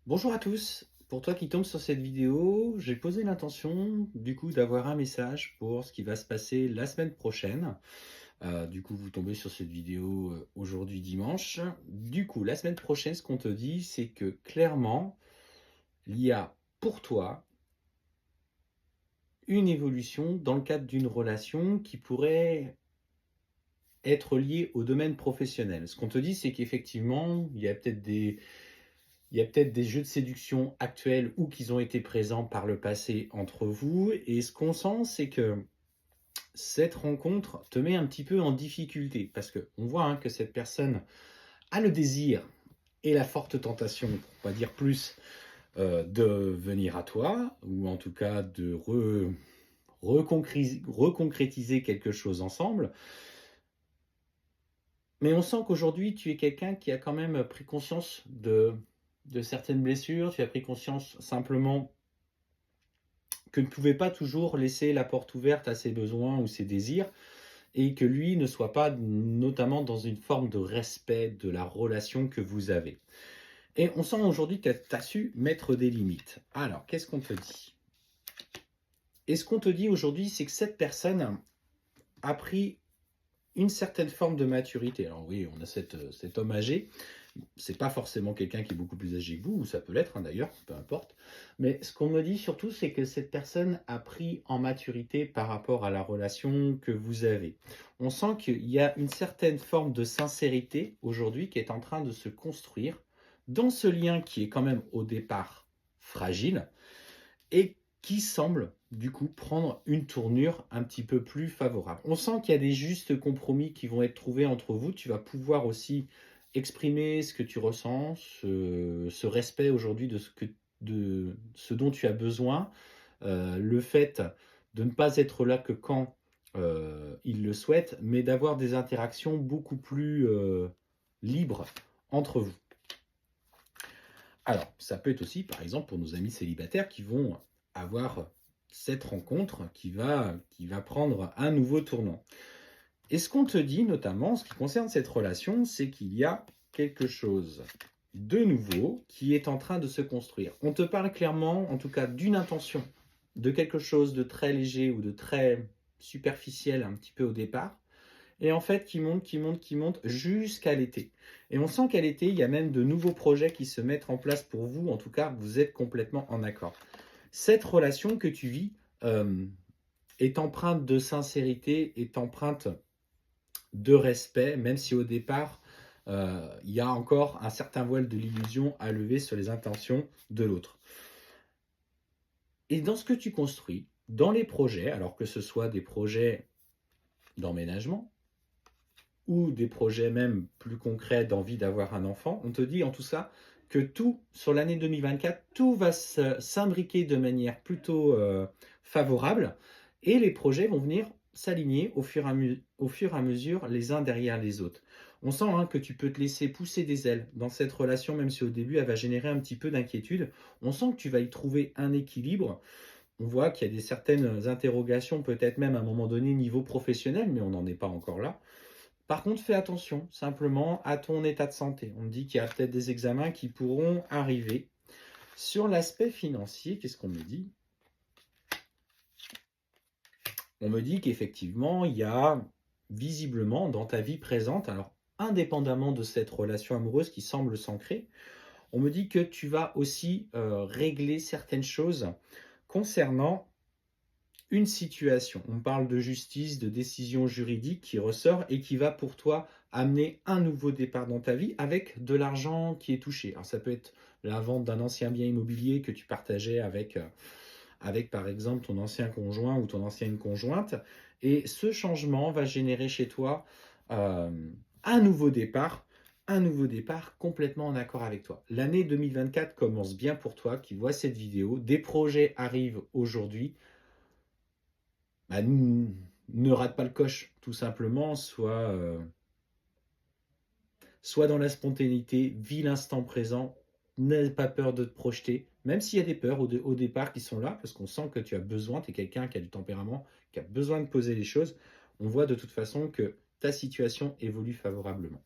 Bonjour à tous. Pour toi qui tombes sur cette vidéo, j'ai posé l'intention du coup d'avoir un message pour ce qui va se passer la semaine prochaine. Du coup, vous tombez sur cette vidéo aujourd'hui dimanche. Du coup, la semaine prochaine, ce qu'on te dit, c'est que clairement, il y a pour toi une évolution dans le cadre d'une relation qui pourrait être liée au domaine professionnel. Ce qu'on te dit, c'est qu'effectivement, il y a peut-être des jeux de séduction actuels ou qui ont été présents par le passé entre vous. Et ce qu'on sent, c'est que cette rencontre te met un petit peu en difficulté. Parce qu'on voit que cette personne a le désir et la forte tentation, pour pas dire plus, de venir à toi, ou en tout cas de reconcrétiser quelque chose ensemble. Mais on sent qu'aujourd'hui, tu es quelqu'un qui a quand même pris conscience de certaines blessures, tu as pris conscience simplement que ne pouvait pas toujours laisser la porte ouverte à ses besoins ou ses désirs, et que lui ne soit pas notamment dans une forme de respect de la relation que vous avez. Et on sent aujourd'hui que tu as su mettre des limites. Alors, qu'est-ce qu'on te dit? Et ce qu'on te dit aujourd'hui, c'est que cette personne a pris une certaine forme de maturité. Alors oui, on a cet homme âgé. C'est pas forcément quelqu'un qui est beaucoup plus âgé que vous, ou ça peut l'être d'ailleurs, peu importe. Mais ce qu'on me dit surtout, c'est que cette personne a pris en maturité par rapport à la relation que vous avez. On sent qu'il y a une certaine forme de sincérité aujourd'hui qui est en train de se construire dans ce lien qui est quand même au départ fragile et qui semble du coup prendre une tournure un petit peu plus favorable. On sent qu'il y a des justes compromis qui vont être trouvés entre vous. Tu vas pouvoir aussi exprimer ce que tu ressens, ce respect aujourd'hui de ce dont tu as besoin, le fait de ne pas être là que quand il le souhaite, mais d'avoir des interactions beaucoup plus libres entre vous. Alors, ça peut être aussi, par exemple, pour nos amis célibataires qui vont avoir cette rencontre qui va prendre un nouveau tournant. Et ce qu'on te dit, notamment, en ce qui concerne cette relation, c'est qu'il y a quelque chose de nouveau qui est en train de se construire. On te parle clairement, en tout cas, d'une intention, de quelque chose de très léger ou de très superficiel un petit peu au départ, et en fait qui monte jusqu'à l'été. Et on sent qu'à l'été, il y a même de nouveaux projets qui se mettent en place pour vous. En tout cas, vous êtes complètement en accord. Cette relation que tu vis est empreinte de sincérité, est empreinte de respect, même si au départ, il y a encore un certain voile de l'illusion à lever sur les intentions de l'autre. Et dans ce que tu construis, dans les projets, alors que ce soit des projets d'emménagement, ou des projets même plus concrets d'envie d'avoir un enfant, on te dit en tout ça que tout, sur l'année 2024, tout va s'imbriquer de manière plutôt favorable et les projets vont venir s'aligner au fur et à mesure les uns derrière les autres. On sent que tu peux te laisser pousser des ailes dans cette relation, même si au début elle va générer un petit peu d'inquiétude. On sent que tu vas y trouver un équilibre. On voit qu'il y a certaines interrogations, peut-être même à un moment donné niveau professionnel, mais on n'en est pas encore là. Par contre, fais attention simplement à ton état de santé. On me dit qu'il y a peut-être des examens qui pourront arriver. Sur l'aspect financier, qu'est-ce qu'on me dit? On me dit qu'effectivement, il y a visiblement dans ta vie présente, alors indépendamment de cette relation amoureuse qui semble s'ancrer, on me dit que tu vas aussi régler certaines choses concernant une situation. On parle de justice, de décision juridique qui ressort et qui va pour toi amener un nouveau départ dans ta vie avec de l'argent qui est touché. Alors ça peut être la vente d'un ancien bien immobilier que tu partageais avec par exemple ton ancien conjoint ou ton ancienne conjointe. Et ce changement va générer chez toi euh, un nouveau départ. Un nouveau départ complètement en accord avec toi. L'année 2024 commence bien pour toi qui vois cette vidéo. Des projets arrivent aujourd'hui. Bah, ne rate pas le coche, tout simplement. Sois dans la spontanéité, vis l'instant présent, n'aie pas peur de te projeter, même s'il y a des peurs au départ qui sont là, parce qu'on sent que tu as besoin, tu es quelqu'un qui a du tempérament, qui a besoin de poser les choses. On voit de toute façon que ta situation évolue favorablement.